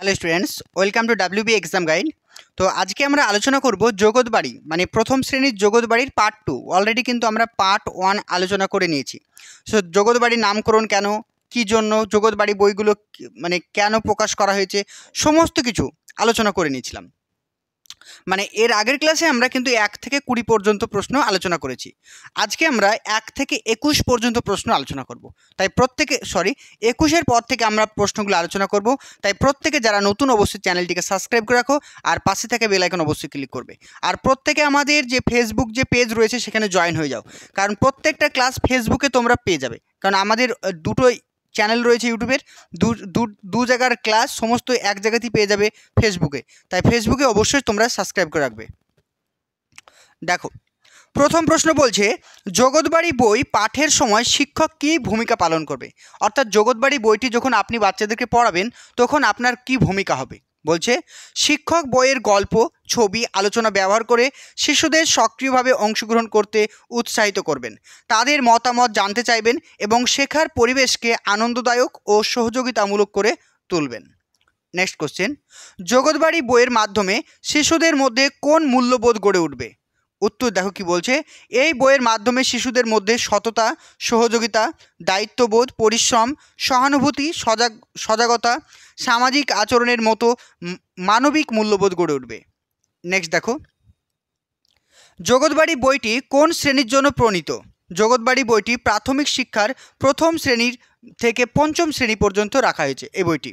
Hello students, welcome to WB exam guide. তো আজকে আমরা আলোচনা করব জগৎবাড়ি মানে প্রথম শ্রেণীর জগৎবাড়ির পার্ট 2। অলরেডি কিন্তু আমরা পার্ট 1 আলোচনা করে নিয়েছি। সো জগৎবাড়ির নামকরণ কেন, কী জন্য জগৎবাড়ি বইগুলো মানে কেন প্রকাশ করা হয়েছে, সমস্ত কিছু আলোচনা করে নিয়েছিলাম। মানে এর আগের ক্লাসে আমরা কিন্তু 1 থেকে 20 পর্যন্ত প্রশ্ন আলোচনা করেছি। আজকে আমরা 1 থেকে 21 পর্যন্ত প্রশ্ন আলোচনা করব। তাই প্রত্যেকে 21-এর পর থেকে আমরা প্রশ্নগুলো আলোচনা করব। তাই প্রত্যেকে যারা নতুন অবশ্যই চ্যানেলটিকে সাবস্ক্রাইব করে রাখো, আর পাশে থেকে বেল আইকন অবশ্যই ক্লিক করবে। আর প্রত্যেকে আমাদের যে ফেসবুক যে পেজ রয়েছে সেখানে জয়েন হয়ে যাও, কারণ প্রত্যেকটা ক্লাস ফেসবুকে তোমরা পেয়ে যাবে। কারণ আমাদের দুটোই চ্যানেল রয়েছে ইউটিউবের, দু জায়গার ক্লাস সমস্ত এক জায়গাতেই পেয়ে যাবে ফেসবুকে। তাই ফেসবুকে অবশ্যই তোমরা সাবস্ক্রাইব করে রাখবে। দেখো, প্রথম প্রশ্ন বলছে জগৎবাড়ি বই পাঠের সময় শিক্ষক কী ভূমিকা পালন করবে। অর্থাৎ জগৎবাড়ি বইটি যখন আপনি বাচ্চাদেরকে পড়াবেন তখন আপনার কি ভূমিকা হবে। বলছে শিক্ষক বইয়ের গল্প, ছবি, আলোচনা ব্যবহার করে শিশুদের সক্রিয়ভাবে অংশগ্রহণ করতে উৎসাহিত করবেন, তাদের মতামত জানতে চাইবেন এবং শেখার পরিবেশকে আনন্দদায়ক ও সহযোগিতামূলক করে তুলবেন। নেক্সট কোশ্চেন, জগৎবাড়ি বইয়ের মাধ্যমে শিশুদের মধ্যে কোন মূল্যবোধ গড়ে উঠবে। উত্তর দেখো কি বলছে, এই বইয়ের মাধ্যমে শিশুদের মধ্যে সততা, সহযোগিতা, দায়িত্ববোধ, পরিশ্রম, সহানুভূতি, সজাগতা, সামাজিক আচরণের মতো মানবিক মূল্যবোধ গড়ে উঠবে। নেক্সট দেখো, জগৎবাড়ি বইটি কোন শ্রেণীর জন্য প্রণীত। জগৎবাড়ি বইটি প্রাথমিক শিক্ষার প্রথম শ্রেণীর থেকে পঞ্চম শ্রেণী পর্যন্ত রাখা হয়েছে এই বইটি।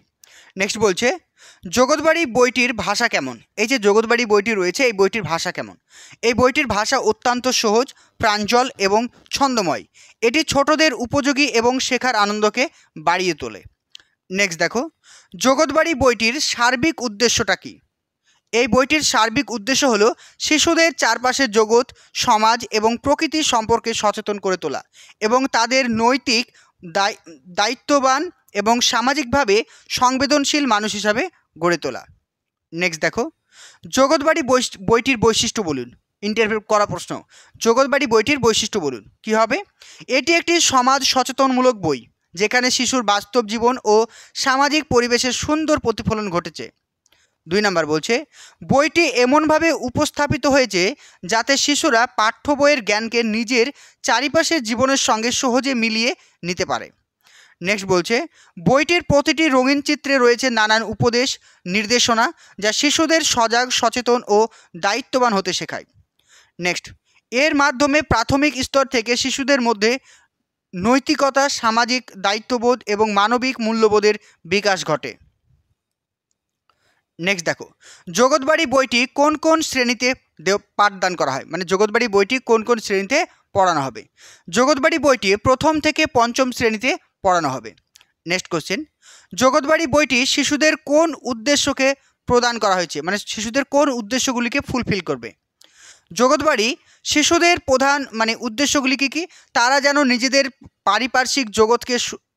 নেক্সট বলছে জগৎবাড়ি বইটির ভাষা কেমন। এই যে জগৎবাড়ি বইটি রয়েছে এই বইটির ভাষা কেমন। এই বইটির ভাষা অত্যন্ত সহজ, প্রাঞ্জল এবং ছন্দময়। এটি ছোটদের উপযোগী এবং শেখার আনন্দকে বাড়িয়ে তোলে। নেক্সট দেখো, জগৎবাড়ি বইটির সার্বিক উদ্দেশ্যটা কী। এই বইটির সার্বিক উদ্দেশ্য হলো শিশুদের চারপাশের জগৎ, সমাজ এবং প্রকৃতি সম্পর্কে সচেতন করে তোলা এবং তাদের নৈতিক দায়িত্ববান এবং সামাজিকভাবে সংবেদনশীল মানুষ হিসাবে গড়ে তোলা। নেক্সট দেখো, জগৎবাড়ি বইটির বৈশিষ্ট্য বলুন। ইন্টারভিউ করা প্রশ্ন, জগৎবাড়ি বইটির বৈশিষ্ট্য বলুন। কি হবে? এটি একটি সমাজ সচেতনমূলক বই যেখানে শিশুর বাস্তব জীবন ও সামাজিক পরিবেশের সুন্দর প্রতিফলন ঘটেছে। 2 নম্বর বলছে বইটি এমনভাবে উপস্থাপিত হয়েছে যাতে শিশুরা পাঠ্য বইয়ের জ্ঞানকে নিজের চারিপাশের জীবনের সঙ্গে সহজে মিলিয়ে নিতে পারে। নেক্সট বলছে বইটির প্রতিটি রঙিন চিত্রে রয়েছে নানান উপদেশ, নির্দেশনা যা শিশুদের সজাগ, সচেতন ও দায়িত্ববান হতে শেখায়। নেক্সট, এর মাধ্যমে প্রাথমিক স্তর থেকে শিশুদের মধ্যে নৈতিকতা, সামাজিক দায়িত্ববোধ এবং মানবিক মূল্যবোধের বিকাশ ঘটে। নেক্সট দেখো, জগৎবাড়ি বইটি কোন কোন শ্রেণীতে পাঠদান করা হয়, মানে জগৎবাড়ি বইটি কোন কোন শ্রেণীতে পড়ানো হবে। জগৎবাড়ি বইটি প্রথম থেকে পঞ্চম শ্রেণীতে পড়ানো হবে। নেক্সট কোশ্চেন, জগৎবাড়ি বইটি শিশুদের কোন উদ্দেশ্যকে প্রদান করা হয়েছে, মানে শিশুদের কোন উদ্দেশ্যগুলিকে ফুলফিল করবে। জগৎবাড়ি শিশুদের প্রধান মানে উদ্দেশ্যগুলি কী কী, তারা যেন নিজেদের পারিপার্শ্বিক জগৎকে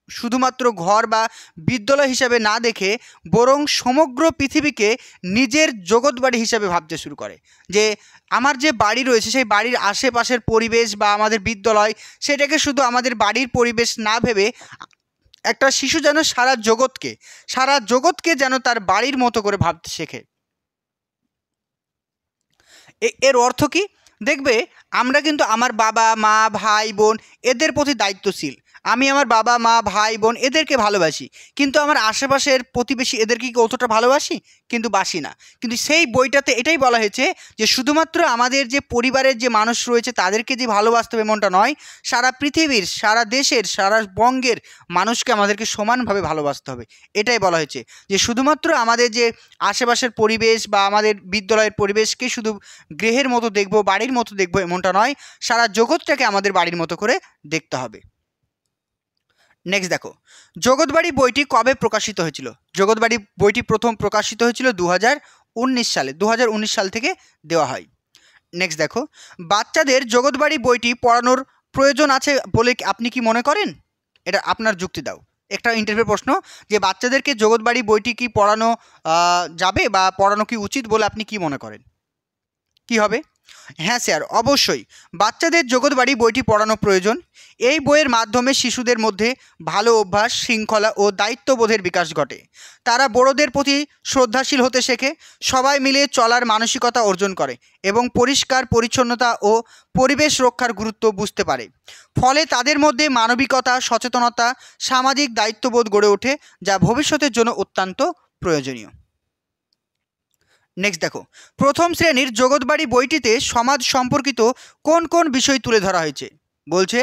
শুধুমাত্র ঘর বা বিদ্যালয় হিসাবে না দেখে বরং সমগ্র পৃথিবীকে নিজের জগৎবাড়ি হিসাবে ভাবতে শুরু করে। যে আমার যে বাড়ি রয়েছে সেই বাড়ির আশেপাশের পরিবেশ বা আমাদের বিদ্যালয়, সেটাকে শুধু আমাদের বাড়ির পরিবেশ না ভেবে একটা শিশু যেন সারা জগৎকে যেন তার বাড়ির মতো করে ভাবতে শেখে। এর অর্থ কি? দেখবে আমরা কিন্তু আমার বাবা মা ভাই বোন এদের প্রতি দায়িত্বশীল। আমি আমার বাবা মা ভাই বোন এদেরকে ভালোবাসি, কিন্তু আমার আশেপাশের প্রতিবেশী এদেরকে কি অতটা ভালোবাসি? কিন্তু বাসি না। কিন্তু সেই বইটাতে এটাই বলা হয়েছে যে শুধুমাত্র আমাদের যে পরিবারের যে মানুষ রয়েছে তাদেরকে যে ভালোবাসতে হবে এমনটা নয়, সারা পৃথিবীর, সারা দেশের, সারা বঙ্গের মানুষকে আমাদেরকে সমানভাবে ভালোবাসতে হবে। এটাই বলা হয়েছে যে শুধুমাত্র আমাদের যে আশেপাশের পরিবেশ বা আমাদের বিদ্যালয়ের পরিবেশকে শুধু গৃহের মতো দেখবো, বাড়ির মতো দেখবো এমনটা নয়, সারা জগৎটাকে আমাদের বাড়ির মতো করে দেখতে হবে। নেক্সট দেখো, জগৎবাড়ি বইটি কবে প্রকাশিত হয়েছিল। জগৎবাড়ি বইটি প্রথম প্রকাশিত হয়েছিল 2019 সালে। 2019 সাল থেকে দেওয়া হয়। নেক্সট দেখো, বাচ্চাদের জগৎবাড়ি বইটি পড়ানোর প্রয়োজন আছে বলে আপনি কি মনে করেন? এটা আপনার যুক্তি দাও। একটা ইন্টারভিউ প্রশ্ন যে বাচ্চাদেরকে জগৎবাড়ি বইটি কি পড়ানো যাবে বা পড়ানো কি উচিত বলে আপনি কি মনে করেন? কি হবে? হ্যাঁ স্যার, অবশ্যই বাচ্চাদের জগৎবাড়ি বইটি পড়ানো প্রয়োজন। এই বইয়ের মাধ্যমে শিশুদের মধ্যে ভালো অভ্যাস, শৃঙ্খলা ও দায়িত্ববোধের বিকাশ ঘটে। তারা বড়দের প্রতি শ্রদ্ধাশীল হতে শেখে, সবাই মিলে চলার মানসিকতা অর্জন করে এবং পরিষ্কার পরিচ্ছন্নতা ও পরিবেশ রক্ষার গুরুত্ব বুঝতে পারে। ফলে তাদের মধ্যে মানবিকতা, সচেতনতা, সামাজিক দায়িত্ববোধ গড়ে ওঠে, যা ভবিষ্যতের জন্য অত্যন্ত প্রয়োজনীয়। নেক্সট দেখো, প্রথম শ্রেণীর জগৎবাড়ি বইটিতে সমাজ সম্পর্কিত কোন কোন বিষয় তুলে ধরা হয়েছে? বলছে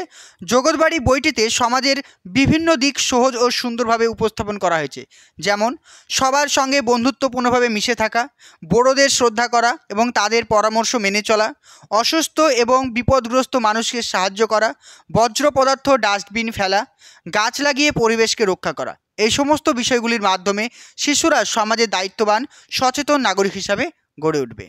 জগৎবাড়ি বইটিতে সমাজের বিভিন্ন দিক সহজ ও সুন্দরভাবে উপস্থাপন করা হয়েছে, যেমন সবার সঙ্গে বন্ধুত্বপূর্ণভাবে মিশে থাকা, বড়দের শ্রদ্ধা করা এবং তাদের পরামর্শ মেনে চলা, অসুস্থ এবং বিপদগ্রস্ত মানুষকে সাহায্য করা, বর্জ্য পদার্থ ডাস্টবিন ফেলা, গাছ লাগিয়ে পরিবেশকে রক্ষা করা। এই সমস্ত বিষয়গুলির মাধ্যমে শিশুরা সমাজে দায়িত্ববান, সচেতন নাগরিক হিসাবে গড়ে উঠবে।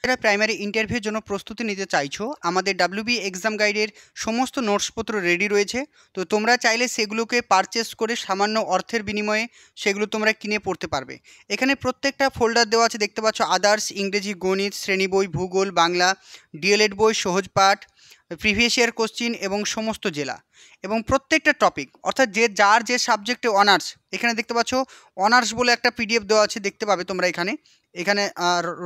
যারা প্রাইমারি ইন্টারভিউর জন্য প্রস্তুতি নিতে চাইছো, আমাদের ডাব্লিউবি এক্সাম গাইডের সমস্ত নোটসপত্র রেডি রয়েছে। তো তোমরা চাইলে সেগুলোকে পারচেস করে সামান্য অর্থের বিনিময়ে সেগুলো তোমরা কিনে পড়তে পারবে। এখানে প্রত্যেকটা ফোল্ডার দেওয়া আছে, দেখতে পাচ্ছ, আদার্স, ইংরেজি, গণিত, শ্রেণী বই, ভূগোল, বাংলা, ডিএলএড বই, সহজ পাঠ, প্রিভিয়াস ইয়ার কোশ্চিন এবং সমস্ত জেলা এবং প্রত্যেকটা টপিক, অর্থাৎ যার যে সাবজেক্টে অনার্স, এখানে দেখতে পাচ্ছ অনার্স বলে একটা পিডিএফ দেওয়া আছে, দেখতে পাবে তোমরা এখানে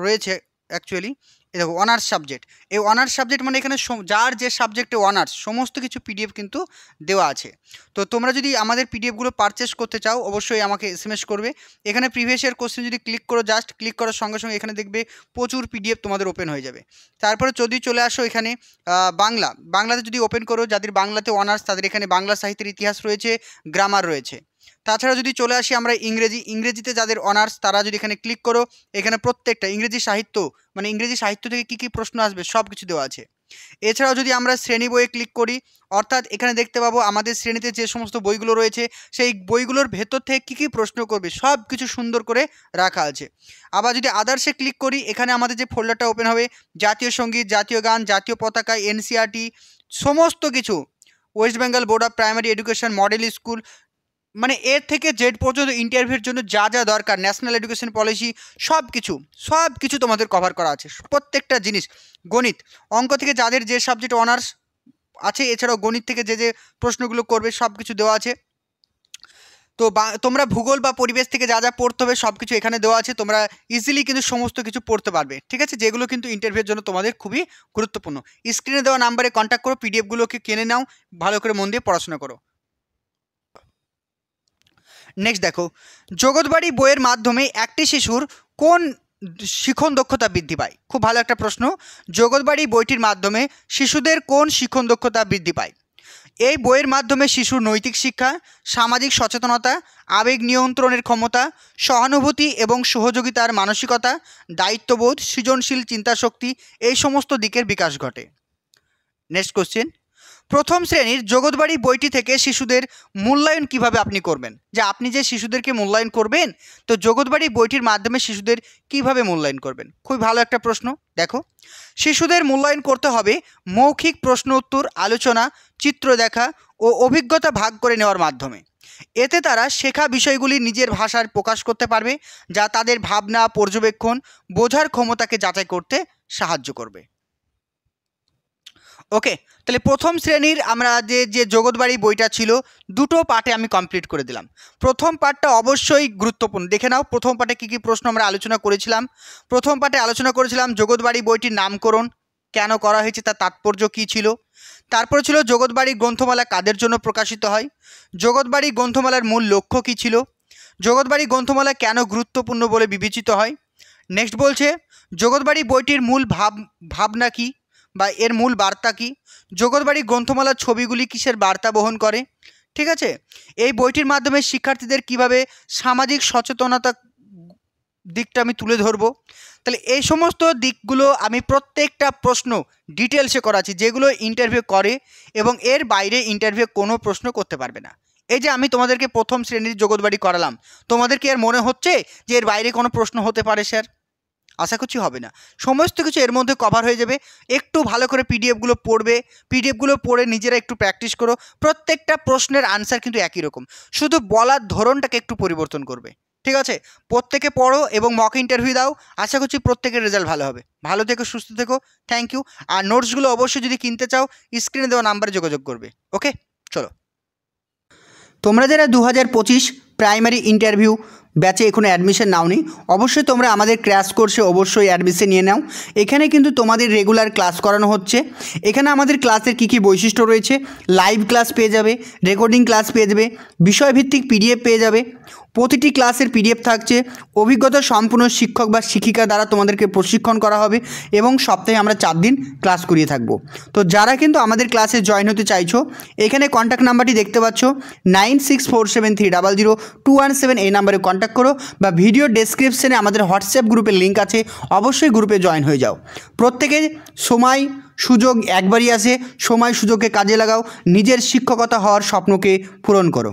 রয়েছে অ্যাকচুয়ালি। এই দেখো অনার্স সাবজেক্ট, এই অনার্স সাবজেক্ট মানে এখানে যার যে সাবজেক্টে অনার্স সমস্ত কিছু পিডিএফ কিন্তু দেওয়া আছে। তো তোমরা যদি আমাদের পিডিএফগুলো পারচেস করতে চাও অবশ্যই আমাকে এসএমএস করবে। এখানে প্রিভিয়াস ইয়ার কোশ্চেন যদি ক্লিক করো, জাস্ট ক্লিক করার সঙ্গে সঙ্গে এখানে দেখবে প্রচুর পিডিএফ তোমাদের ওপেন হয়ে যাবে। তারপরে যদি চলে আসো এখানে বাংলাতে যদি ওপেন করো, যাদের বাংলাতে অনার্স তাদের এখানে বাংলা সাহিত্যের ইতিহাস রয়েছে, গ্রামার রয়েছে। তাছাড়া যদি চলে আসি আমরা ইংরেজিতে যাদের অনার্স তারা যদি এখানে ক্লিক করো, এখানে প্রত্যেকটা ইংরেজি সাহিত্য থেকে কী কী প্রশ্ন আসবে সব কিছু দেওয়া আছে। এছাড়াও যদি আমরা শ্রেণী বইয়ে ক্লিক করি, অর্থাৎ এখানে দেখতে পাবো আমাদের শ্রেণীতে যে সমস্ত বইগুলো রয়েছে সেই বইগুলোর ভেতর থেকে কী কী প্রশ্ন করবে সব কিছু সুন্দর করে রাখা আছে। আবার যদি আদার্সে ক্লিক করি, এখানে আমাদের যে ফোল্ডারটা ওপেন হবে, জাতীয় সঙ্গীত, জাতীয় গান, জাতীয় পতাকা, এনসিইআরটি সমস্ত কিছু, West Bengal board of primary education, model school, মানে এর থেকে জেড পর্যন্ত ইন্টারভিউর জন্য যা যা দরকার, ন্যাশনাল এডুকেশন পলিসি, সব কিছু তোমাদের কভার করা আছে, প্রত্যেকটা জিনিস। গণিত, অঙ্ক থেকে যাদের যে সাবজেক্ট অনার্স আছে, এছাড়াও গণিত থেকে যে প্রশ্নগুলো করবে সব কিছু দেওয়া আছে। তো তোমরা ভূগোল বা পরিবেশ থেকে যা যা পড়তে হবে সব কিছু এখানে দেওয়া আছে, তোমরা ইজিলি কিন্তু সমস্ত কিছু পড়তে পারবে, ঠিক আছে, যেগুলো কিন্তু ইন্টারভিউর জন্য তোমাদের খুবই গুরুত্বপূর্ণ। স্ক্রিনে দেওয়া নাম্বারে কন্ট্যাক্ট করো, পিডিএফগুলোকে কিনে নাও, ভালো করে মন দিয়ে পড়াশোনা করো। নেক্সট দেখো, জগৎবাড়ি বইয়ের মাধ্যমে একটি শিশুর কোন শিখন দক্ষতা বৃদ্ধি পায়? খুব ভালো একটা প্রশ্ন। জগৎবাড়ি বইটির মাধ্যমে শিশুদের কোন শিখন দক্ষতা বৃদ্ধি পায়? এই বইয়ের মাধ্যমে শিশুর নৈতিক শিক্ষা, সামাজিক সচেতনতা, আবেগ নিয়ন্ত্রণের ক্ষমতা, সহানুভূতি এবং সহযোগিতার মানসিকতা, দায়িত্ববোধ, সৃজনশীল চিন্তাশক্তি, এই সমস্ত দিকের বিকাশ ঘটে। নেক্সট কোশ্চেন, প্রথম শ্রেণীর জগৎবাড়ি বইটি থেকে শিশুদের মূল্যায়ন কিভাবে আপনি করবেন? যে আপনি যে শিশুদেরকে মূল্যায়ন করবেন, তো জগৎবাড়ি বইটির মাধ্যমে শিশুদের কিভাবে মূল্যায়ন করবেন? খুবই ভালো একটা প্রশ্ন। দেখো, শিশুদের মূল্যায়ন করতে হবে মৌখিক প্রশ্ন উত্তর, আলোচনা, চিত্র দেখা ও অভিজ্ঞতা ভাগ করে নেওয়ার মাধ্যমে। এতে তারা শেখা বিষয়গুলি নিজের ভাষায় প্রকাশ করতে পারবে, যা তাদের ভাবনা, পর্যবেক্ষণ, বোঝার ক্ষমতাকে যাচাই করতে সাহায্য করবে। ওকে, তাহলে প্রথম শ্রেণীর আমরা যে জগৎবাড়ি বইটা ছিল দুটো পার্টে আমি কমপ্লিট করে দিলাম। প্রথম পার্টটা অবশ্যই গুরুত্বপূর্ণ, দেখে নাও প্রথম পার্টে কী কী প্রশ্ন আমরা আলোচনা করেছিলাম। প্রথম পার্টে আলোচনা করেছিলাম জগৎবাড়ি বইটির নামকরণ কেন করা হয়েছে, তার তাৎপর্য কী ছিল। তারপরে ছিল জগৎবাড়ি গ্রন্থমালা কাদের জন্য প্রকাশিত হয়, জগৎবাড়ি গ্রন্থমালার মূল লক্ষ্য কী ছিল, জগৎবাড়ি গ্রন্থমালা কেন গুরুত্বপূর্ণ বলে বিবেচিত হয়। নেক্সট বলছে জগৎবাড়ি বইটির মূল ভাবনা কী বা এর মূল বার্তা কী, জগৎবাড়ি গ্রন্থমালার ছবিগুলি কিসের বার্তা বহন করে, ঠিক আছে। এই বইটির মাধ্যমে শিক্ষার্থীদের কিভাবে সামাজিক সচেতনতা দিকটা আমি তুলে ধরবো। তাহলে এই সমস্ত দিকগুলো আমি প্রত্যেকটা প্রশ্ন ডিটেলসে করাচ্ছি, যেগুলো ইন্টারভিউ করে এবং এর বাইরে ইন্টারভিউ কোনো প্রশ্ন করতে পারবে না। এই যে আমি তোমাদেরকে প্রথম শ্রেণীর জগৎবাড়ি করালাম, তোমাদের কি আর মনে হচ্ছে যে এর বাইরে কোনো প্রশ্ন হতে পারে স্যার? আশা করছি হবে না, সমস্ত কিছু এর মধ্যে কভার হয়ে যাবে। একটু ভালো করে পিডিএফগুলো পড়বে, পিডিএফগুলো পড়ে নিজেরা একটু প্র্যাকটিস করো। প্রত্যেকটা প্রশ্নের আনসার কিন্তু একই রকম, শুধু বলার ধরনটাকে একটু পরিবর্তন করবে, ঠিক আছে, প্রত্যেকে পড়ো এবং মক ইন্টারভিউ দাও। আশা করছি প্রত্যেকের রেজাল্ট ভালো হবে। ভালো থেকো, সুস্থ থেকো, থ্যাংক ইউ। আর নোটসগুলো অবশ্যই যদি কিনতে চাও স্ক্রিনে দেওয়া নাম্বারে যোগাযোগ করবে। ওকে, চলো। তোমরা যারা 2025 প্রাইমারি ইন্টারভিউ ব্যাচে এখনো অ্যাডমিশন নাওনি, অবশ্যই তোমরা আমাদের ক্র্যাশ কোর্সে অবশ্যই অ্যাডমিশন নিয়ে নাও। এখানে কিন্তু তোমাদের রেগুলার ক্লাস করানো হচ্ছে। এখানে আমাদের ক্লাসের কী কী বৈশিষ্ট্য রয়েছে, লাইভ ক্লাস পেয়ে যাবে, রেকর্ডিং ক্লাস পেয়ে যাবে, বিষয়ভিত্তিক পিডিএফ পেয়ে যাবে। প্রতিটি ক্লাসের পিডিএফ থাকছে, অভিজ্ঞতা সম্পূর্ণ শিক্ষক বা শিক্ষিকা দ্বারা তোমাদেরকে প্রশিক্ষণ করা হবে এবং সপ্তাহে আমরা 4 দিন ক্লাস করিয়ে থাকবো। তো যারা কিন্তু আমাদের ক্লাসে জয়েন হতে চাইছো, এখানে কন্ট্যাক্ট নাম্বারটি দেখতে পাচ্ছ 9647300217, এই নাম্বারে কন্ট্যাক্ট করো বা ভিডিও ডেসক্রিপশনে আমাদের হোয়াটসঅ্যাপ গ্রুপের লিঙ্ক আছে, অবশ্যই গ্রুপে জয়েন হয়ে যাও। প্রত্যেকে সময় সুযোগ একবারই আসে, সময় সুযোগকে কাজে লাগাও, নিজের শিক্ষকতা হওয়ার স্বপ্নকে পূরণ করো।